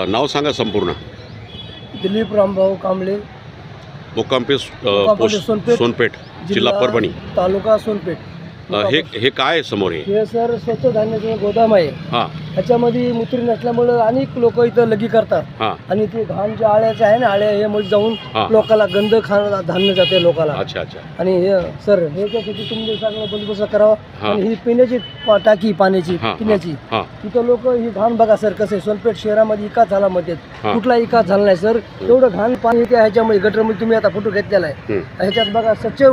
नाव सांगा संपूर्ण. दिलीप रामभाऊ कांबळे, मुक्काम पोस्ट सोनपेठ, जिल्हा परभणी, तालुका सोनपेठ. हे काय आहे समोर? हे सर स्वच्छ धान्याचं गोदाम आहे. हां ह्याच्यामध्ये मुत्री नसल्यामुळे अनेक लोक इथं लगी करतात. हां आणि ते घाण जे आळ्याचे आहे ना, आळ्या हे मध्ये जाऊन लोकांना गंद धान्य जाते लोकांना. अच्छा अच्छा. आणि हे सर ह्याच्यासाठी तुम्ही चांगला बंदोबस्त करावा. आणि ही पिण्याची टाकी पाण्याची पिण्याची तिथं लोक ही घाण बघा सर कसं सोनपेठ शहरामध्ये इकाच झाला मध्ये कुठला इकाच झाला नाही सर. एवढं घाण पाणी येते ह्याच्यामध्ये गटरमध्ये. तुम्ही आता फोटो घेतलेला आहे ह्याच्यात बघा. सच्चे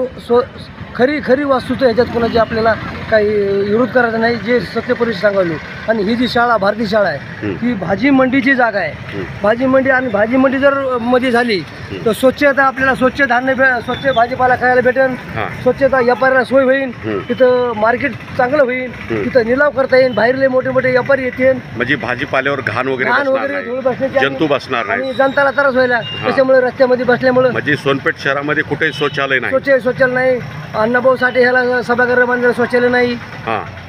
खरी वास्तू ह्याच्यात कोणाची आपल्याला काही विरोध करायचा नाही. जे सत्य परिस्थिती सांगायलो. आणि ही जी शाळा भारतीय शाळा आहे ही भाजी मंडीची जागा आहे. भाजी मंडी आणि भाजी मंडी जर मध्ये झाली तर स्वच्छता आपल्याला स्वच्छ धान्य स्वच्छ भाजीपाला खायला भेटेल. स्वच्छता व्यापाऱ्याला सोय होईल. तिथं मार्केट चांगलं होईल. तिथं निलाव करता येईल. बाहेरले मोठे मोठे व्यापारी येतील. म्हणजे भाजीपाल्यावर घाण वगैरे धूळ बसण्याची जंतू बसणार नाही आणि जनताला त्रास व्हायला त्याच्यामुळे रस्त्यामध्ये बसल्यामुळे. म्हणजे सोनपेठ शहरामध्ये कुठेही शौचालय नाही. शौचालय नाही. अण्णाभाऊ साठे ह्याला सभागृह बांधलेलं शौचालय नाही.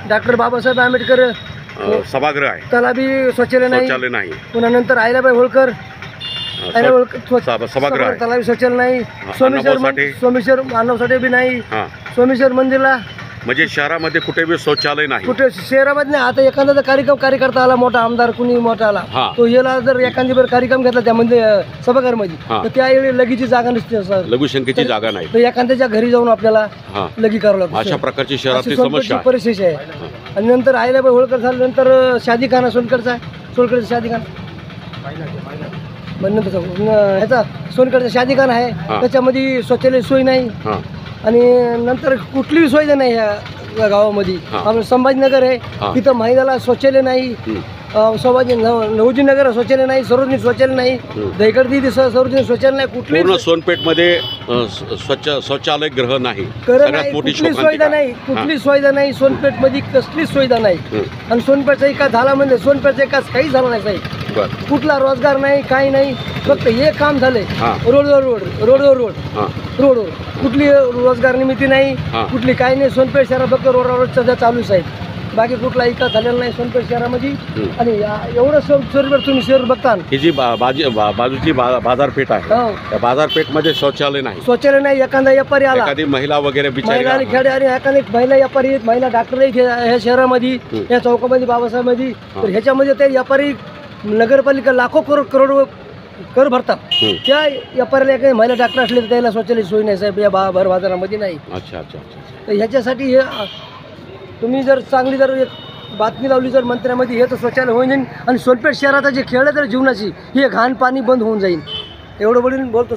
डॉक्टर बाबासाहेब आंबेडकर सभागृह आहे त्याला बी शौचालय नाही. पुन्हा नंतर आहिल्याबाई होळकर सभागृह त्याला बी शौचालय नाही. सोमेश्वर अण्णाभाऊ साठे बी नाही. सोमेश्वर मंदिरला म्हणजे शहरामध्ये कुठे बी शौचालय नाही. कुठे शहरामध्ये नाही. आता एखादा कार्यकर्ता आला मोठा आमदार कुणी मोठा आला तो याला जर एखादी बरं कार्यक्रम घेतला त्यामध्ये सभागृहामध्ये तर त्यावेळी लगीची जागा नसते सर. लघुशंकेची जागा नाही तर एखाद्याच्या घरी जाऊन आपल्याला लगी करावं लागतं. अशा प्रकारची शहरातली समस्या परिस्थिती आहे. आणि नंतर आहिल्याबाई होळकर झाल्यानंतर शादीखाना सोनकडचा शादीखाना नंतर ह्याचा सोनकडचा शादीखाना आहे. त्याच्यामध्ये शौचालय सोय नाही. आणि नंतर कुठलीही सोय नाही ह्या गावामध्ये. आपलं संभाजीनगर आहे तिथं महिलाला शौचालय नाही. नवजीनगर शौचालय नाही. सरोजिनी शौचालय नाही. दहीगड दिली सरोजिनी शौचालय नाही. कुठली सोनपेठमध्ये शौचालय ग्रह नाही. कुठली सुविधा नाही. कुठली सुविधा नाही. सोनपेठमध्ये कसलीच सुविधा नाही. आणि सोनपेठचा एका झाला म्हणजे सोनपेठचा एकाच काही झाला नाही साहेब. कुठला रोजगार नाही काही नाही. फक्त हे काम झाले रोडवर कुठली रोजगार निमित्ती नाही. कुठली काही नाही. सोनपेठ शहरात फक्त रोडवर सध्या चालू आहे. बाकी कुठला इका झालेला नाही सोनपेठ शहरामध्ये. आणि एवढं शहर तुम्ही शहर बघता ही जी बाजूची बाजारपेठ आहे त्या बाजारपेठमध्ये शौचालय नाही. एखादा व्यापारी आला एखादी महिला वगैरे महिला खेडे आणि एखादी महिला व्यापारी महिला डॉक्टर ह्या शहरामध्ये या चौकामध्ये बाबासाहेबमध्ये. तर ह्याच्यामध्ये ते व्यापारी नगरपालिका लाखो करोड कर भरतात. त्या व्यापाऱ्याला एखादी महिला डॉक्टर असले तर त्याला शौचालय सोय नाही साहेब या भर बाजारामध्ये नाही. अच्छा अच्छा. तर ह्याच्यासाठी हे तुम्ही जर चांगली जर बातमी लावली जर मंत्र्यामध्ये हे तर शौचालय होऊन जाईल. आणि सोनपेठ शहराचा जे खेळ आहे तर जीवनाची हे घाण पाणी बंद होऊन जाईल. एवढं बोलून बोलतो.